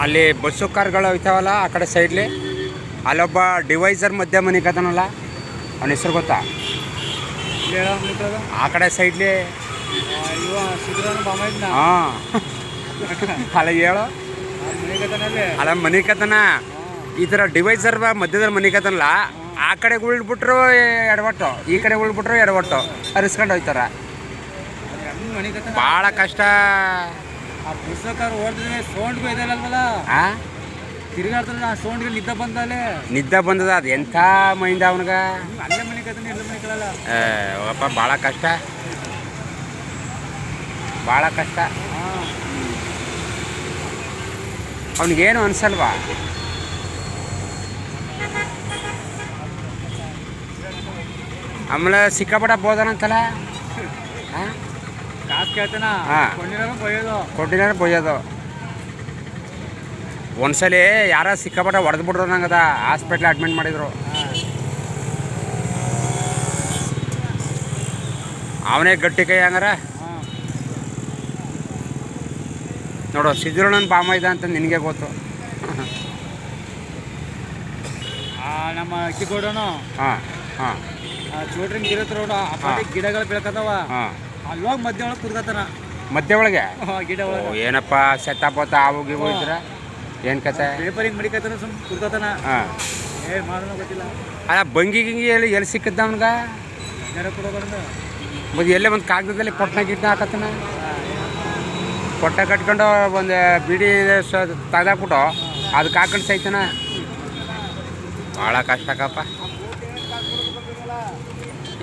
ಅಲ್ಲಿ ಬಸ್ಸು ಕಾರ್ಗಳು ಹೋಯ್ತಾವಲ್ಲ ಆ ಕಡೆ ಸೈಡ್ಲಿ ಅಲ್ಲೊಬ್ಬ ಡಿವೈಸರ್ ಮಧ್ಯೆ ಮನೆ ಕತನಲ್ಲ ಅವನ ಹೆಸರು ಗೊತ್ತಾ? ಆ ಕಡೆ ಸೈಡ್ಲಿ ಹಾಂ ಅಲ್ಲ ಹೇಳು ಅಲ್ಲ ಮನೆ ಕತನ ಈ ಥರ ಡಿವೈಸರ್ ಮಧ್ಯದಲ್ಲಿ ಮನೆ ಕತನಲ್ಲ ಆ ಕಡೆ ಉಳ್ಬಿಟ್ರು ಎಡವಟ್ಟು ಈ ಕಡೆ ಉಳ್ಬಿಟ್ರು ಎಡವಟ್ಟು ಹರಿಸ್ಕೊಂಡು ಹೋಯ್ತಾರ. ಭಾಳ ಕಷ್ಟ. ತಿರುಗಾಡ್ತಾನೆ ಸೌಂಡ್ಗೆ ನಿದ್ದೆ ಬಂದದ ಅದು ಎಂಥ ಮೈಂದ ಅವನಿಗ ಅಲ್ಲೇ ಮನೆ ಕತಾನೆ ಎಲ್ಲ ಮನೆ ಕಳಲ್ಲ. ಅಪ್ಪ ಭಾಳ ಕಷ್ಟ ಭಾಳ ಕಷ್ಟ. ಅವನಿಗೇನು ಅನ್ಸಲ್ವಾ? ಆಮೇಲೆ ಸಿಕ್ಕಾಪಟ್ಟ ಬೋದನಂತಲ್ಲ ಕಾಸು ಕೇಳ್ತಾನ ಕೊಟ್ಟಿನಾರ ಬೊಯ್ಯೋದು. ಒಂದ್ಸಲಿ ಯಾರ ಸಿಕ್ಕಾಪಟ್ಟ ಹೊಡೆದ್ಬಿಟ್ರು ನಂಗದ ಹಾಸ್ಪಿಟ್ಲ್ ಅಡ್ಮಿಟ್ ಮಾಡಿದ್ರು. ಅವನೇ ಗಟ್ಟಿ ಕೈ ಹಂಗಾರ ನೋಡು. ಸಿದ್ಧರಣ್ಣನ ಬಾಮ ಇದ್ದ ಅಂತ ನಿನಗೆ ಗೊತ್ತು. ನಮ್ಮ ಅಕ್ಕಿಗೌಡನು ಹಾಂ ಹಾಂ ಚೋಟ್ರಿಂಗ್ ಗಿರತ್ರ ಗಿಡಗಳು ಬೆಳ್ಕತಾವ. ಅಲ್ಲೋಗಿ ಮಧ್ಯ ಒಳಗೆ ಕುರ್ಕತಾನ. ಮಧ್ಯ ಒಳಗೆ ಗಿಡ ಒಳಗೆ ಏನಪ್ಪ ಸೆತ್ತಪತ್ತ ಆವು ಗಿವು ಇದ್ರ ಏನು ಕತೆ? ಪೇಪರಿಂಗ್ ಮಡಿಕತಾನ ಸುಮ್ ಕುರ್ಕತಾನ. ಹಾಂ ಮಾಡೋಣ ಗೊತ್ತಿಲ್ಲ. ಅಲ್ಲ ಬಂಗಿ ಗಿಂಗಿ ಎಲ್ಲಿ ಸಿಕ್ಕದ್ದ ಅವನ್ಗ? ಮತ್ತೆ ಎಲ್ಲೇ ಒಂದು ಕಾಗದದಲ್ಲಿ ಪೊಟ್ಟಣ ಗಿಟ್ಟನ ಹಾಕತ್ತಾನ. ಪೊಟ್ಟ ಕಟ್ಕೊಂಡು ಒಂದು ಬಿಡಿ ತೆಗ್ದಾಕ್ಬಿಟ್ಟು ಅದಕ್ಕೆ ಹಾಕೊಂಡು ಸೈತಾನ. ಭಾಳ ಕಷ್ಟಕ್ಕಪ್ಪ.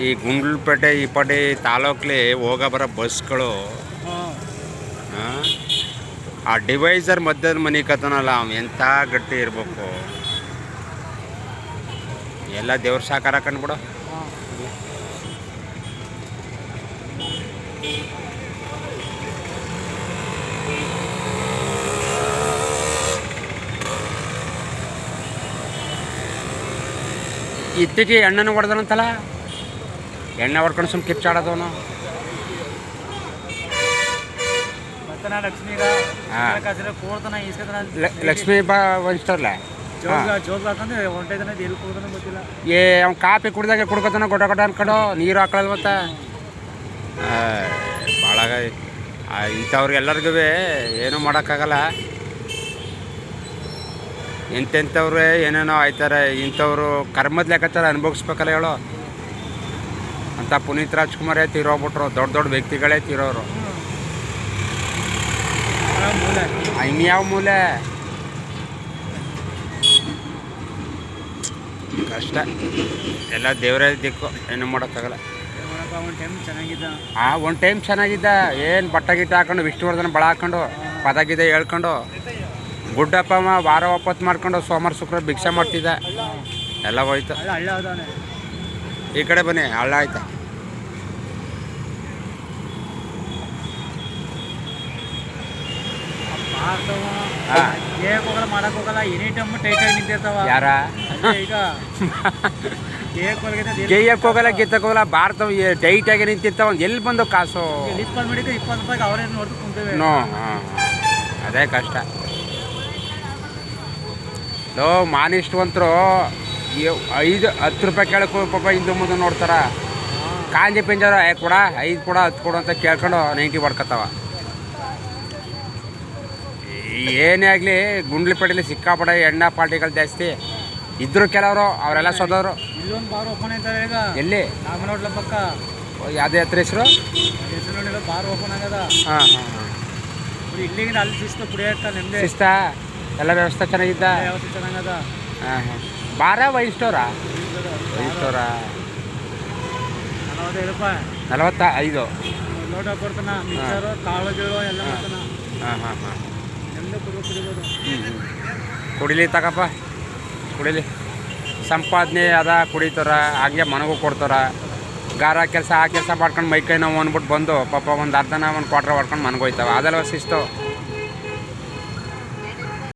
ಈ ಗುಂಡ್ಲುಪೇಟೆ ಈ ಪಡೆ ತಾಲೂಕಲ್ಲಿ ಹೋಗ ಬರೋ ಬಸ್ಗಳು ಆ ಡಿವೈಸರ್ ಮಧ್ಯದ ಮನೆ ಕತನಲ್ಲ ಅವ್ನು ಎಂಥ ಗಟ್ಟಿ ಇರಬೇಕು. ಎಲ್ಲ ದೇವ್ರ ಸಾಕಾರ ಕಂಡ್ಬಿಡು. ಇತ್ತೀಚೆಗೆ ಎಣ್ಣೆನ ಹೊಡೆದನಂತಲ್ಲ, ಎಣ್ಣೆ ಹೊಡ್ಕೊಂಡು ಸುಮ್ಮ ಕಿಚ್ಚಾಡೋದವನು. ಲಕ್ಷ್ಮೀ ಬಾ ಒಂದ್ಸ್ಟಾರ್ಲ ಏ ಅವ್ನು ಕಾಪಿ ಕುಡ್ದಾಗ ಕುಡ್ಕೊತಾನ ಗೊಟ ಗೊಟ ಅನ್ಕೊಂಡು ನೀರು ಹಾಕೊಳ್ಳೋದು. ಮತ್ತೆ ಭಾಳ ಇಂಥವ್ರಿಗೆಲ್ಲರಿಗೂ ಏನೂ ಮಾಡೋಕ್ಕಾಗಲ್ಲ. ಎಂತೆಂಥವ್ರೆ ಏನೇನೋ ಆಯ್ತಾರೆ. ಇಂಥವ್ರು ಕರ್ಮದ ಲೆಕ್ಕಾಚಾರ ಅನುಭವಿಸ್ಬೇಕಲ್ಲ ಹೇಳೋ. ಅಂತ ಪುನೀತ್ ರಾಜ್ಕುಮಾರೇ ತೀರೋಗ್ಬಿಟ್ರು. ದೊಡ್ಡ ದೊಡ್ಡ ವ್ಯಕ್ತಿಗಳೇ ತೀರೋರು. ಇನ್ಯಾವ ಮೂಲೆ ಕಷ್ಟ. ಎಲ್ಲ ದೇವರೇ ದಿಕ್ಕು, ಏನು ಮಾಡೋಕ್ಕಾಗಲ್ಲ. ಒಂದು ಟೈಮ್ ಚೆನ್ನಾಗಿದ್ದ. ಏನು ಬಟ್ಟೆ ಗಿಟ್ಟ ಹಾಕೊಂಡು ವಿಷ್ಣುವರ್ಧನ ಬಳ ಹಾಕೊಂಡು ಪದಗಿದೆ ಹೇಳ್ಕೊಂಡು ಗುಡ್ಡಪ್ಪ ವಾರ ಒಪ್ಪತ್ತು ಮಾಡ್ಕೊಂಡು ಸೋಮವಾರ ಶುಕ್ರವಾರ ಭಿಕ್ಷೆ ಮಾಡ್ತಿದ್ದ. ಎಲ್ಲ ಹೋಯ್ತು. ಈ ಕಡೆ ಬನ್ನಿ, ಹಳ್ಳ ಆಯ್ತಾ. ಯಾರ ಕೇಯಕ್ಕೆ ಹೋಗಲ್ಲ, ಗಿತ್ತಕ್ಕೆ ಹೋಗಲ್ಲ. ಭಾರತ ಟೈಟಾಗಿ ನಿಂತಿರ್ತಾವ. ಒಂದು ಎಲ್ಲಿ ಬಂದು ಕಾಸು ನೋ. ಹಾಂ ಅದೇ ಕಷ್ಟ. ಲೋ ಮಾನಿಷ್ಠವಂತರು 5-10 ರೂಪಾಯಿ ಕೇಳಕ್ಕೆ ಪಾಪ ಹಿಂದೆ ಮುಂದೆ ನೋಡ್ತಾರ. ಕಾಂಜಿ ಪಿಂಜಾರ ಕೊಡ 5 ಕೊಡ 10 ಕೊಡು ಅಂತ ಕೇಳ್ಕೊಂಡು 90 ಹೊಡ್ಕೊತಾವ. ಏನೇ ಆಗಲಿ ಗುಂಡ್ಲುಪೇಟೆಲಿ ಸಿಕ್ಕಾಪಟ್ಟೆ ಎಣ್ಣೆ ಪಾರ್ಟಿಗಳು ಜಾಸ್ತಿ ಇದ್ರು. ಕೆಲವರು ಅವರೆಲ್ಲ ಸೋದವರು. ಎಲ್ಲಿ ಯಾವುದೇ ಹತ್ರ ಹೆಸರು? ಹಾಂ ಹಾಂ ಹಾಂ ಶಿಸ್ತಾ ಎಲ್ಲ ವ್ಯವಸ್ಥೆ ಚೆನ್ನಾಗಿದ್ದ. ಹಾಂ ಹಾಂ ಬಾರ ವೈನ್ ಸ್ಟೋರಾ? ವೈನ್ ಸ್ಟೋರಾ 45. ಹಾಂ ಹಾಂ ಹಾಂ ಕುಡಿಲಿ ತಗಪ್ಪ, ಕುಡಿಲಿ. ಸಂಪಾದನೆ ಅದ ಕುಡಿತಾರ. ಹಂಗೆ ಮನೆಗೂ ಕೊಡ್ತಾರ. ಗಾರ ಕೆಲಸ ಆ ಕೆಲಸ ಮಾಡ್ಕೊಂಡು ಮೈಕೈ ನೋವು ಅಂದ್ಬಿಟ್ಟು ಬಂದು ಪಾಪ ಒಂದು ಅರ್ಧನ ಒಂದು ಕ್ವಾರ್ಟರ್ ಹೊಡ್ಕೊಂಡು ಮನೆಗೆ ಹೋಯ್ತಾವೆ. ಅದೆಲ್ಲ ಶಿಸ್ತು.